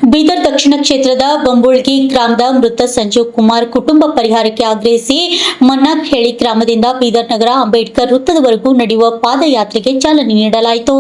ಬೀದರ್ ದಕ್ಷಿಣ ಕ್ಷೇತ್ರದ ಬಂಬುಳ್ಗಿ ಗ್ರಾಮದ ಮೃತ ಸಂಜೀವ್ ಕುಮಾರ್ ಕುಟುಂಬ ಪರಿಹಾರಕ್ಕೆ ಆಗ್ರಹಿಸಿ ಮನ್ನಾರ್ಹಳ್ಳಿ ಗ್ರಾಮದಿಂದ ಬೀದರ್ ನಗರ ಅಂಬೇಡ್ಕರ್ ವೃತ್ತದವರೆಗೂ ನಡೆಯುವ ಪಾದಯಾತ್ರೆಗೆ ಚಾಲನೆ ನೀಡಲಾಯಿತು.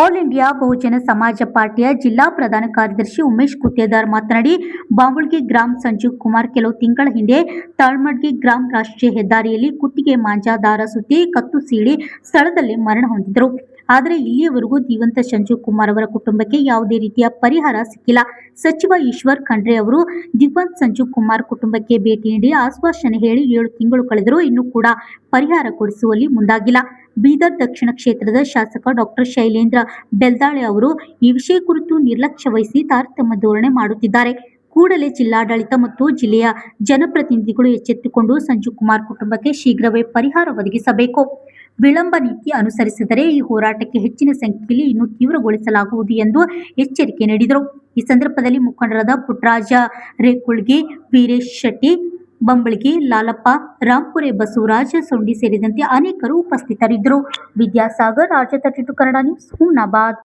ಆಲ್ ಇಂಡಿಯಾ ಬಹುಜನ ಸಮಾಜ ಪಾರ್ಟಿಯ ಜಿಲ್ಲಾ ಪ್ರಧಾನ ಕಾರ್ಯದರ್ಶಿ ಉಮೇಶ್ ಗುತ್ತೇದಾರ್ ಮಾತನಾಡಿ, ಬಾಂಬುಳ್ಗಿ ಗ್ರಾಮ ಸಂಜೀವ್ ಕುಮಾರ್ ಕೆಲವು ತಿಂಗಳ ಹಿಂದೆ ತಾಳ್ಮಡ್ಗಿ ಗ್ರಾಮ ರಾಷ್ಟ್ರೀಯ ಹೆದ್ದಾರಿಯಲ್ಲಿ ಕುತ್ತಿಗೆ ಮಾಂಜಾ ದಾರ ಸುತ್ತಿ ಕತ್ತು ಸೀಳಿ ಸ್ಥಳದಲ್ಲಿ ಮರಣ ಹೊಂದಿದರು. ಆದರೆ ಇಲ್ಲಿಯವರೆಗೂ ಜೀವಂತ ಸಂಜೀವ್ ಕುಮಾರ್ ಅವರ ಕುಟುಂಬಕ್ಕೆ ಯಾವುದೇ ರೀತಿಯ ಪರಿಹಾರ ಸಿಕ್ಕಿಲ್ಲ. ಸಚಿವ ಈಶ್ವರ್ ಖಂಡ್ರೆ ಅವರು ದಿವಂಗತ ಸಂಜೀವ್ ಕುಮಾರ್ ಕುಟುಂಬಕ್ಕೆ ಭೇಟಿ ನೀಡಿ ಆಶ್ವಾಸನೆ ಹೇಳಿ 7 ತಿಂಗಳು ಕಳೆದರೂ ಇನ್ನೂ ಕೂಡ ಪರಿಹಾರ ಕೊಡಿಸುವಲ್ಲಿ ಮುಂದಾಗಿಲ್ಲ. ಬೀದರ್ ದಕ್ಷಿಣ ಕ್ಷೇತ್ರದ ಶಾಸಕ ಡಾಕ್ಟರ್ ಶೈಲೇಂದ್ರ ಬೆಲ್ದಾಳೆ ಅವರು ಈ ವಿಷಯ ಕುರಿತು ನಿರ್ಲಕ್ಷ್ಯ ವಹಿಸಿ ತಾರತಮ್ಯ ಧೋರಣೆ ಮಾಡುತ್ತಿದ್ದಾರೆ. ಕೂಡಲೇ ಜಿಲ್ಲಾಡಳಿತ ಮತ್ತು ಜಿಲ್ಲೆಯ ಜನಪ್ರತಿನಿಧಿಗಳು ಎಚ್ಚೆತ್ತುಕೊಂಡು ಸಂಜೀವ್ ಕುಮಾರ್ ಕುಟುಂಬಕ್ಕೆ ಶೀಘ್ರವೇ ಪರಿಹಾರ ಒದಗಿಸಬೇಕು. ವಿಳಂಬ ನೀತಿ ಅನುಸರಿಸಿದರೆ ಈ ಹೋರಾಟಕ್ಕೆ ಹೆಚ್ಚಿನ ಸಂಖ್ಯೆಯಲ್ಲಿ ಇನ್ನೂ ತೀವ್ರಗೊಳಿಸಲಾಗುವುದು ಎಂದು ಎಚ್ಚರಿಕೆ ನೀಡಿದರು. ಈ ಸಂದರ್ಭದಲ್ಲಿ ಮುಖಂಡರಾದ ಪುಟ್ಟರಾಜ ರೇಕುಳ್ಗಿ, ವೀರೇಶ್ ಶೆಟ್ಟಿ, ಬಂಬಳ್ಗಿ, ಲಾಲಪ್ಪ, ರಾಂಪುರೆ, ಬಸವರಾಜ ಸೊಂಡಿ ಸೇರಿದಂತೆ ಅನೇಕರು ಉಪಸ್ಥಿತರಿದ್ದರು. ವಿದ್ಯಾಸಾಗರ್, ರಾಜ್ಯ 32 ಕನ್ನಡ ನ್ಯೂಸ್, ಹುಮ್ನಾಬಾದ್.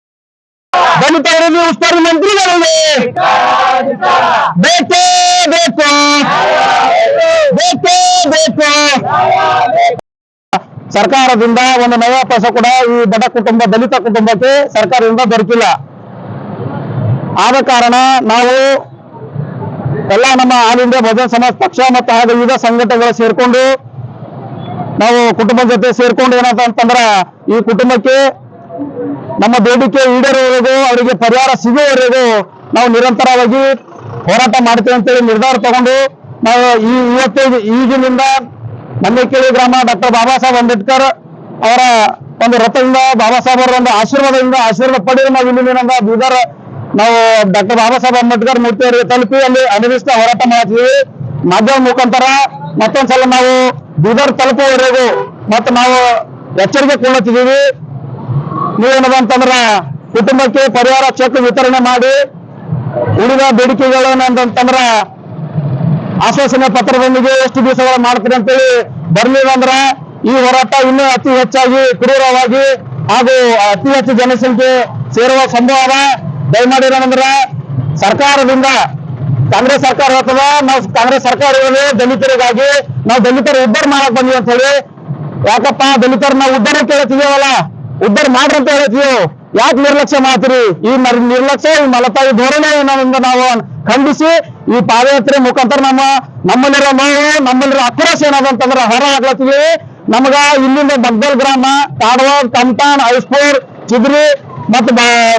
ಸರ್ಕಾರದಿಂದ ಒಂದು ನಯ ಪೈಸೆ ಕೂಡ ಈ ಬಡ ಕುಟುಂಬ, ದಲಿತ ಕುಟುಂಬಕ್ಕೆ ಸರ್ಕಾರದಿಂದ ದೊರಕಿಲ್ಲ. ಆದ ಕಾರಣ ನಾವು ಎಲ್ಲ ನಮ್ಮ ಆಲ್ ಇಂಡಿಯಾ ಬಹುಜನ ಸಮಾಜ ಪಕ್ಷ ಮತ್ತು ಹಾಗೂ ವಿವಿಧ ಸಂಘಟನೆಗಳು ಸೇರ್ಕೊಂಡು ನಾವು ಕುಟುಂಬದ ಜೊತೆ ಸೇರ್ಕೊಂಡು ಏನಂತಂದ್ರ ಈ ಕುಟುಂಬಕ್ಕೆ ನಮ್ಮ ಬೇಡಿಕೆ ಈಡೇರುವವರೆಗೂ, ಅವರಿಗೆ ಪರಿಹಾರ ಸಿಗುವವರೆಗೂ ನಾವು ನಿರಂತರವಾಗಿ ಹೋರಾಟ ಮಾಡ್ತೇವೆ ಅಂತೇಳಿ ನಿರ್ಧಾರ ತಗೊಂಡು ನಾವು ಈಗಿನಿಂದ ಮನ್ನೇಕೇಳಿ ಗ್ರಾಮ ಡಾಕ್ಟರ್ ಬಾಬಾ ಸಾಹೇಬ್ ಅಂಬೇಡ್ಕರ್ ಅವರ ಒಂದು ರಥದಿಂದ, ಬಾಬಾ ಸಾಹೇಬ್ ಅವರ ಒಂದು ಆಶೀರ್ವಾದ ಪಡೆದು ನಾವು ಇಲ್ಲಿಂದ ಬೀದರ್ ನಾವು ಡಾಕ್ಟರ್ ಬಾಬಾ ಸಾಹೇಬ್ ಅಂಬೇಡ್ಕರ್ ಮೂರ್ತಿಯವರಿಗೆ ತಲುಪಿ ಅಲ್ಲಿ ಅನಿರ್ದಿಷ್ಟ ಹೋರಾಟ ಮಾಡ್ತೀವಿ. ಮಾಧ್ಯಮ ಮುಖಾಂತರ ಮತ್ತೊಂದ್ಸಲ ನಾವು ಬೀದರ್ ತಲುಪುವವರೆಗೂ ಮತ್ತು ನಾವು ಎಚ್ಚರಿಕೆ ಕೊಳ್ಳುತ್ತಿದ್ದೀವಿ. ನೀವೇನದಂತಂದ್ರ ಕುಟುಂಬಕ್ಕೆ ಪರಿಹಾರ ಚೆಕ್ ವಿತರಣೆ ಮಾಡಿ ಉಳಿದ ಬೇಡಿಕೆಗಳು ಏನಂತಂದ್ರ ಆಶ್ವಾಸನೆ ಪತ್ರದೊಂದಿಗೆ ಎಷ್ಟು ದಿವಸಗಳು ಮಾಡ್ತೀರಿ ಅಂತೇಳಿ ಬರ್ಲಿಲ್ಲ ಈ ಹೋರಾಟ ಇನ್ನೂ ಅತಿ ಹೆಚ್ಚಾಗಿ ಕ್ರೂರವಾಗಿ ಹಾಗೂ ಅತಿ ಹೆಚ್ಚು ಜನಸಂಖ್ಯೆ ಸೇರುವ ಸಂಭವ. ದಯಮಾಡಿ ಏನಂದ್ರ ಸರ್ಕಾರದಿಂದ, ಕಾಂಗ್ರೆಸ್ ಸರ್ಕಾರ ಇರ್ತದ, ನಾವು ಕಾಂಗ್ರೆಸ್ ಸರ್ಕಾರ ದಲಿತರಿಗಾಗಿ ನಾವು ದಲಿತರ ಉದ್ಧಾರ ಮಾಡಕ್ ಬಂದಿವಿ ಅಂತ ಹೇಳಿ. ಯಾಕಪ್ಪ ದಲಿತರ ನಾವು ಉದ್ಧಾರ ಕೇಳ್ತಿದೀವಲ್ಲ, ಉದ್ಧಾರ ಮಾಡ್ರಿ ಅಂತ ಹೇಳ್ತೀವಿ, ಯಾಕೆ ನಿರ್ಲಕ್ಷ್ಯ ಮಾಡ್ತೀರಿ? ಈ ನಿರ್ಲಕ್ಷ್ಯ, ಈ ಮಲತಾಯಿ ಧೋರಣೆ ನಾವು ಖಂಡಿಸಿ ಈ ಪಾದಯಾತ್ರೆ ಮುಖಾಂತರ ನಮ್ಮಲ್ಲಿರೋ ನೋವು, ನಮ್ಮಲ್ಲಿರೋ ಆಕ್ರೋಶ ಏನಾದಂತಂದ್ರೆ ಹೊರ ಹಾಕ್ಲತ್ತೀವಿ. ನಮಗ ಇಲ್ಲಿಂದ ಬಗ್ದಲ್ ಗ್ರಾಮ, ಕಾಡವಾಡ್, ಕಮ್ತಾನ್, ಐಸ್ಪುರ್, ಚಿದ್ರಿ ಮತ್ತು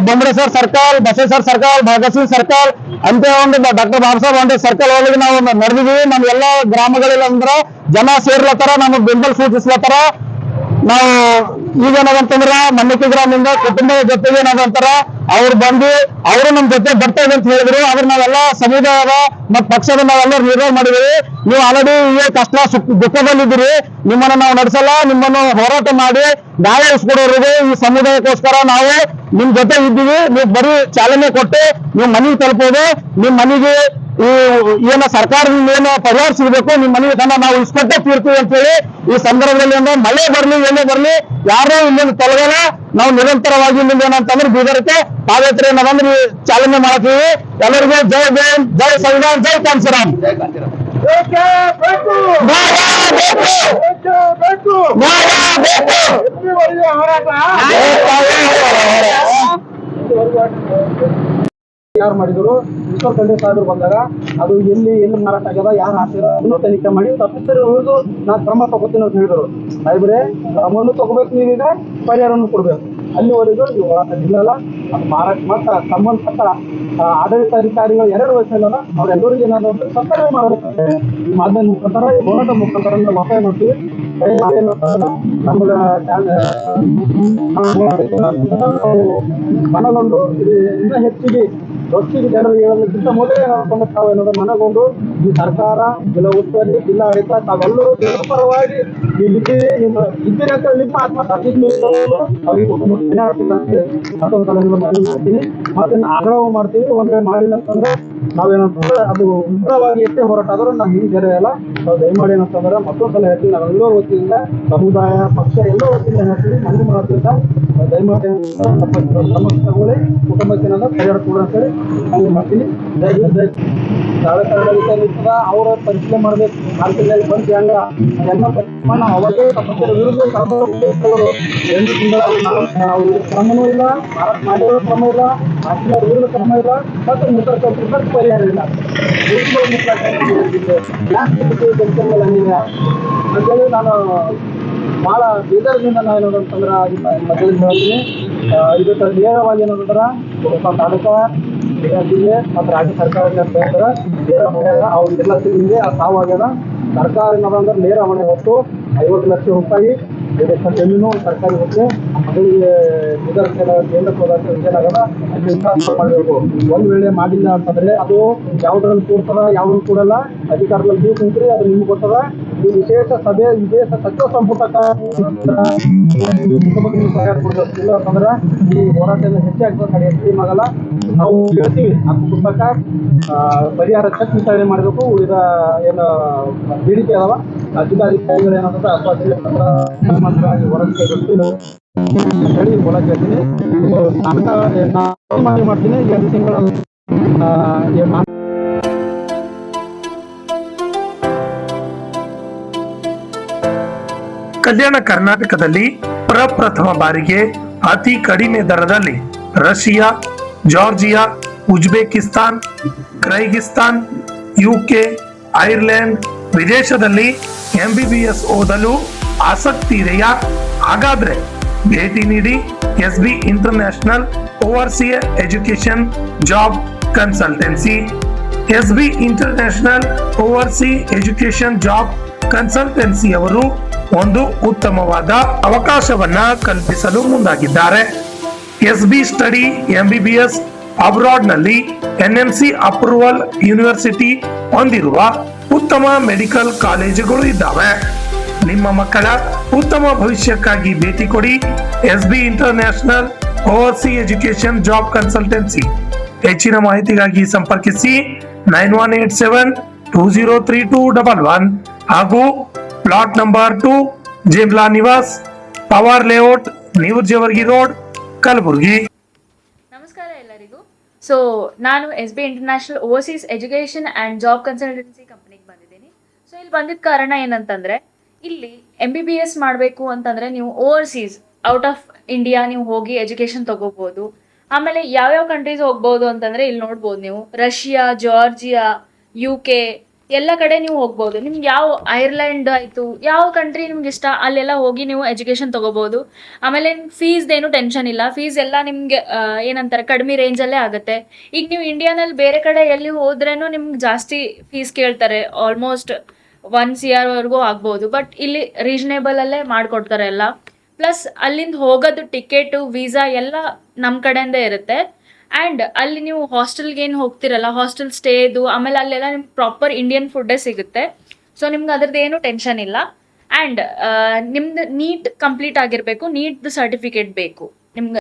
Bombaleshwar circle, Basaveshwar circle, Bhagat Singh circle ಅಂತ ಒಂದು ಡಾಕ್ಟರ್ ಬಾಬಾ ಸಾಹೇಬ್ ಅಂಬೇಡ್ಕರ್ ಸರ್ಕಲ್ ಒಳಗೆ ನಾವು ನಡೆದಿದ್ದೀವಿ. ನಮ್ಮ ಎಲ್ಲ ಗ್ರಾಮಗಳಲ್ಲಿ ಅಂದ್ರೆ ಜನ ಸೇರ್ಲತ್ತಾರ, ನಮಗೆ ಬೆಂಬಲ ಸೂಚಿಸ್ಲತ್ತಾರ. ನಾವು ಈಗೇನಾದಂತಂದ್ರ ಮನ್ನೇಕೇಳಿ ಗ್ರಾಮದಿಂದ ಕುಟುಂಬದ ಜೊತೆಗೆ ಏನಾದಂತಾರ ಅವ್ರು ಬಂದು ಅವರು ನಮ್ ಜೊತೆ ಬರ್ತಾ ಇದೆ ಅಂತ ಹೇಳಿದ್ರು. ಆದ್ರೆ ನಾವೆಲ್ಲ ಸಮುದಾಯದ ಮತ್ತು ಪಕ್ಷದ ನಾವೆಲ್ಲರೂ ನಿರ್ಧಾರ ಮಾಡಿದ್ವಿ, ನೀವು ಆಲ್ರೆಡಿ ಈಗ ಕಷ್ಟ ದುಃಖದಲ್ಲಿದ್ದೀರಿ, ನಿಮ್ಮನ್ನ ನಾವು ನಡೆಸಲ್ಲ, ನಿಮ್ಮನ್ನು ಹೋರಾಟ ಮಾಡಿ ನ್ಯಾಯ ಉಳಿಸ್ಕೊಡೋರಿಗೆ ಈ ಸಮುದಾಯಕ್ಕೋಸ್ಕರ ನಾವು ನಿಮ್ ಜೊತೆ ಇದ್ದೀವಿ. ನೀವು ಬರೀ ಚಾಲನೆ ಕೊಟ್ಟು ನೀವು ಮನೆಗೆ ತಲುಪೋದು, ನಿಮ್ ಮನೆಗೆ ಈ ಸರ್ಕಾರದಿಂದ ಏನು ಪರಿಹಾರ ಸಿಗಬೇಕು ನಿಮ್ಮ ಮನೆಗೆ ತನ್ನ ನಾವು ಇಸ್ಕೊಟ್ಟೆ ತೀರ್ತೀವಿ ಅಂತ ಹೇಳಿ ಈ ಸಂದರ್ಭದಲ್ಲಿ ಅಂದ್ರೆ ಮಳೆ ಬರ್ಲಿ ಏನೇ ಬರ್ಲಿ ಯಾರು ಇಲ್ಲಿಂದ ತೊಲಗಲ್ಲ. ನಾವು ನಿರಂತರವಾಗಿ ಇಲ್ಲಿಂದ ಏನಂತಂದ್ರೆ ಬೀದರ್ಕ್ಕೆ ಪಾದಯಾತ್ರೆ ಏನಂದ್ರೆ ಚಾಲನೆ ಮಾಡ್ತೀವಿ. ಎಲ್ಲರಿಗೂ ಜೈ ಭೀಮ್, ಜೈ ಸಂವಿಧಾನ, ಜೈ ಕಾಂಚರಾಮ್. ಯಾರು ಮಾಡಿದ್ರು ಈಶ್ವರ್ ಖಂಡ್ರೆ ಸಾಹೇಬರು ಬಂದಾಗ ಅದು ಎಲ್ಲಿ ಮಾರಾಟ ಆಗ್ಯದ, ಯಾರು ಹಾಕಿದ ಇನ್ನೂ ತನಿಖೆ ಮಾಡಿ ತಪ್ಪಿತರು ಉಳಿದು ನಾನು ಕ್ರಮ ತಗೋತೀನಿ ಅಂತ ಹೇಳಿದ್ರು. ಸಾಹೇಬ್ರೆ ಕ್ರಮವನ್ನು ತಗೋಬೇಕು, ನೀವೀಗ ಪರಿಹಾರವನ್ನು ಕೊಡ್ಬೇಕು. ಅಲ್ಲಿವರೆಗೂ ನೀವು ಹೋರಾಟ ನಿಲ್ಲಲ್ಲ. ಅದು ಮಾರಾಟ ಮಾತ್ರ ಸಂಬಂಧಪಟ್ಟ ಆಡಳಿತಾಧಿಕಾರಿಗಳು 2 ವಯಸ್ಸಲ್ಲ ಅವ್ರೆಲ್ಲರಿಗೂ ಏನಾದ್ರು ಸತ್ಕಾರ ಮಾಡಬೇಕು. ಈ ಮಾಧ್ಯಮ ಮುಖಾಂತರ, ಹೋರಾಟ ಮುಖಾಂತರ ನಾವು ಒತ್ತಾಯ ಮಾಡ್ತೀವಿ. ಮನಗೊಂಡು ಇನ್ನೂ ಹೆಚ್ಚಿಗೆ ಜನರು ಹೇಳೋದಕ್ಕಿಂತ ಮೊದಲೇ ನಾವು ಅನ್ನೋದನ್ನು ಮನಗೊಂಡು ಈ ಸರ್ಕಾರ, ಜಿಲ್ಲಾ ಉಸ್ತುವಾರಿ, ಜಿಲ್ಲಾಡಳಿತ ತಾವೆಲ್ಲರೂ ಪರವಾಗಿ ಇದ್ದೀರಿ ಅಂತ ನಿಮ್ಮ ಆತ್ಮಸಾಕ್ಷಿ ಮಾಡ್ತೀನಿ ಮತ್ತೆ ಆಗ್ರಹ ಮಾಡ್ತೀವಿ. ಒಂದ್ ವೇಳೆ ಮಾಡಿಲ್ಲ ಅಂತಂದ್ರೆ ನಾವೇನಂತಂದ್ರೆ ಅದು ಉಗ್ರವಾಗಿ ಎಷ್ಟೇ ಹೋರಾಟ ಆದ್ರೂ ನಾವು ಹಿಂದೆ ಬೇರೆ ಇಲ್ಲ. ನಾವು ದಯಮಾಡಿ ಏನಂತಂದ್ರೆ ಮತ್ತೊಂದ್ಸಲ ಹೇಳ್ತೀವಿ, ನಾವು ಎಲ್ಲೋ ವತಿಯಿಂದ ಸಮುದಾಯ ಪಕ್ಷ ಎಲ್ಲೋ ವತಿಯಿಂದ ಹೇಳ್ತೀವಿ, ಮಂದಿ ಮಾಡ್ತಿದ್ದ ದಯಮಾಡಿ ಕ್ರಮ ತಗೊಳ್ಳಿ, ಕುಟುಂಬಕ್ಕೆ ಏನಾದ್ರು ಪರಿಹಾರ ಕೊಡ ಅಂತೇಳಿ ನಾನು ಮಾಡ್ತೀನಿ. ಅವರ ಪರಿಶೀಲನೆ ಮಾಡ್ಬೇಕು. ಮಾರ್ಕೆಟ್ನಲ್ಲಿ ಬಂದು ಹೆಂಗ ಎಲ್ಲ ಪರಿಮಾಣ ಅವಾಗೇ ತಪ್ಪಿಸಿದ ವಿರುದ್ಧ ಎರಡು ತಿಂಗಳ ಕ್ರಮನೂ ಇಲ್ಲ, ಮಾರಾಟ ಮಾಡಿರೋ ಕ್ರಮ ಇಲ್ಲ, ಹಾಕಿದ ವಿರುದ್ಧ ಕ್ರಮ ಇಲ್ಲ, ಮತ್ತು ಮುಖ ಪರಿಹಾರ ಇಲ್ಲ. ಅಂತೇಳಿ ನಾನು ಬಹಳ ಬೇಜಾರದಿಂದ ನಾನು ಏನಂತಂದ್ರೆ ಮಧ್ಯದಲ್ಲಿ ಹೇಳ್ತೀನಿ. ಇದಕ್ಕೆ ನೇರವಾಗಿ ಏನಂದ್ರೆ ತಾಲೂಕಾ ಜಿಲ್ಲೆ ಮತ್ತು ರಾಜ್ಯ ಸರ್ಕಾರದಿಂದ ಹೇಳ್ತಾರೆ, ನೇರ ಹೊಣೆ ಅವ್ರಿಗೆಲ್ಲ ತಿಂದಿದೆ ಆ ಸಾವಾಗ್ಯದ. ಸರ್ಕಾರ ಏನದಂದ್ರೆ ನೇರ ಹೊಣೆ ಹೊತ್ತು 50 ಲಕ್ಷ ರೂಪಾಯಿ ಜಮೀನು ಸರ್ಕಾರಿ ಹೊತ್ತೆ ಮಗಳಿಗೆ ಕೇಂದ್ರ ಪದಾರ್ಥ ಏನಾಗದ ಮಾಡಬೇಕು. ಒಂದ್ ವೇಳೆ ಮಾಡಿಲ್ಲ ಅಂತಂದ್ರೆ ಅದು ಯಾವ್ದ್ರಲ್ಲಿ ಕೂಡ್ತದ ಯಾವ್ದು ಕೂಡಲ್ಲ, ಅಧಿಕಾರದಲ್ಲಿ ನೀವು ಕುಂತ್ರಿ ಅದು ನಿಮ್ಗೆ ಗೊತ್ತದ. ಈ ವಿಶೇಷ ಸಚಿವ ಸಂಪುಟಕ್ಕೆ ಸಹಾಯ ಕೊಡಬೇಕು. ಇಲ್ಲ ಅಂತಂದ್ರೆ ಈ ಹೋರಾಟದಿಂದ ಹೆಚ್ಚಾಗ್ತದೆ, ಕಡೆ ಟೀಮ್ ಆಗಲ್ಲ. ನಾವು ಹೇಳ್ತೀವಿ ಆ ಕುಟುಂಬಕ್ಕೆ ಪರಿಹಾರ ಚೆಕ್ ವಿತರಣೆ ಮಾಡಬೇಕು. ಉಳಿದ ಏನು ಬೇಡಿಕೆ ಅದಾವ ಜಿಲ್ಲಾಧಿಕಾರಿಗಳು ಏನಂತಂದ್ರೆ ಅಥವಾ ಹೊರಗೆ ಹೇಳಿ ಒಳಗೆ ಹೇಳ್ತೀನಿ. ಮಾಡ್ತೀನಿ 2 ತಿಂಗಳು ಕಲ್ಯಾಣ ಕರ್ನಾಟಕದಲ್ಲಿ ಪ್ರಪ್ರಥಮ ಬಾರಿಗೆ ಅತಿ ಕಡಿಮೆ ದರದಲ್ಲಿ Russia, Georgia, Uzbekistan, Kyrgyzstan, UK, Ireland ವಿದೇಶದಲ್ಲಿ MBBS ಓದಲು ಆಸಕ್ತಿ ಇದೆಯಾ? ಹಾಗಾದ್ರೆ ಭೇಟಿ ನೀಡಿ SB international overseer education job consultancy. SB international oversea education job consultancy ಅವರು ಒಂದು ಉತ್ತಮವಾದ ಅವಕಾಶವನ್ನ ಕಲ್ಪಿಸಲು ಮುಂದಾಗಿದ್ದಾರೆ. SB ಸ್ಟಡಿ MBBS ಅಬ್ರಾಡ್ ನಲ್ಲಿ NMC ಅಪ್ರೂವಲ್ ಯೂನಿವರ್ಸಿಟಿ ಹೊಂದಿರುವ ಉತ್ತಮ ಮೆಡಿಕಲ್ ಕಾಲೇಜುಗಳು ಇದ್ದಾವೆ. ನಿಮ್ಮ ಮಕ್ಕಳ ಉತ್ತಮ ಭವಿಷ್ಯಕ್ಕಾಗಿ ಭೇಟಿ ಕೊಡಿ SB international oversea education job consultancy. ಹೆಚ್ಚಿನ ಮಾಹಿತಿಗಾಗಿ ಸಂಪರ್ಕಿಸಿ 9187203211 ಹಾಗೂ plot number 2 Jimla Nivas, power layout, new Jewargi road, Kalaburagi. ನಮಸ್ಕಾರ ಎಲ್ಲರಿಗೂ. ಸೊ ನಾನು SB international overseas education and job consultancy ಕಂಪ್ನಿಗೆ ಬಂದಿದ್ದೀನಿ. ಸೊ ಇಲ್ಲಿ ಬಂದಿದ್ದ ಕಾರಣ ಏನಂತಂದರೆ, ಇಲ್ಲಿ MBBS ಮಾಡಬೇಕು ಅಂತಂದರೆ ನೀವು ಓವರ್ಸೀಸ್ ಔಟ್ ಆಫ್ ಇಂಡಿಯಾ ನೀವು ಹೋಗಿ ಎಜುಕೇಷನ್ ತೊಗೋಬೋದು. ಆಮೇಲೆ ಯಾವ್ಯಾವ ಕಂಟ್ರೀಸ್ ಹೋಗ್ಬೋದು ಅಂತಂದರೆ ಇಲ್ಲಿ ನೋಡ್ಬೋದು ನೀವು, ರಷ್ಯಾ, ಜಾರ್ಜಿಯಾ, UK ಎಲ್ಲ ಕಡೆ ನೀವು ಹೋಗ್ಬೋದು. ನಿಮ್ಗೆ ಯಾವ ಐರ್ಲೆಂಡ್ ಆಯಿತು, ಯಾವ ಕಂಟ್ರಿ ನಿಮ್ಗೆ ಇಷ್ಟ ಅಲ್ಲೆಲ್ಲ ಹೋಗಿ ನೀವು ಎಜುಕೇಷನ್ ತೊಗೋಬೋದು. ಆಮೇಲೆ ಫೀಸ್ದೇನು ಟೆನ್ಷನ್ ಇಲ್ಲ. ಫೀಸ್ ಎಲ್ಲ ನಿಮಗೆ ಏನಂತಾರೆ ಕಡಿಮೆ ರೇಂಜಲ್ಲೇ ಆಗುತ್ತೆ. ಈಗ ನೀವು ಇಂಡಿಯಾನಲ್ಲಿ ಬೇರೆ ಕಡೆ ಎಲ್ಲಿ ಹೋದ್ರೂ ನಿಮ್ಗೆ ಜಾಸ್ತಿ ಫೀಸ್ ಕೇಳ್ತಾರೆ, ಆಲ್ಮೋಸ್ಟ್ 1 CR ವರೆಗೂ ಆಗ್ಬೋದು. ಬಟ್ ಇಲ್ಲಿ ರೀಸನೇಬಲಲ್ಲೇ ಮಾಡಿಕೊಡ್ತಾರೆ ಎಲ್ಲ. ಪ್ಲಸ್ ಅಲ್ಲಿಂದ ಹೋಗೋದು ಟಿಕೆಟು, ವೀಸಾ ಎಲ್ಲ ನಮ್ಮ ಕಡೆಯಿಂದ ಇರುತ್ತೆ. ಆ್ಯಂಡ್ ಅಲ್ಲಿ ನೀವು ಹಾಸ್ಟೆಲ್ಗೆ ಏನು ಹೋಗ್ತಿರಲ್ಲ, ಹಾಸ್ಟೆಲ್ ಸ್ಟೇದು, ಆಮೇಲೆ ಅಲ್ಲೆಲ್ಲ ನಿಮ್ಗೆ ಪ್ರಾಪರ್ ಇಂಡಿಯನ್ ಫುಡ್ಡೇ ಸಿಗುತ್ತೆ. ಸೊ ನಿಮ್ಗೆ ಅದ್ರದ್ದು ಏನು ಟೆನ್ಷನ್ ಇಲ್ಲ. ಆ್ಯಂಡ್ ನಿಮ್ದು ನೀಟ್ ಕಂಪ್ಲೀಟ್ ಆಗಿರಬೇಕು, ನೀಟ್ದು ಸರ್ಟಿಫಿಕೇಟ್ ಬೇಕು ನಿಮ್ಗೆ.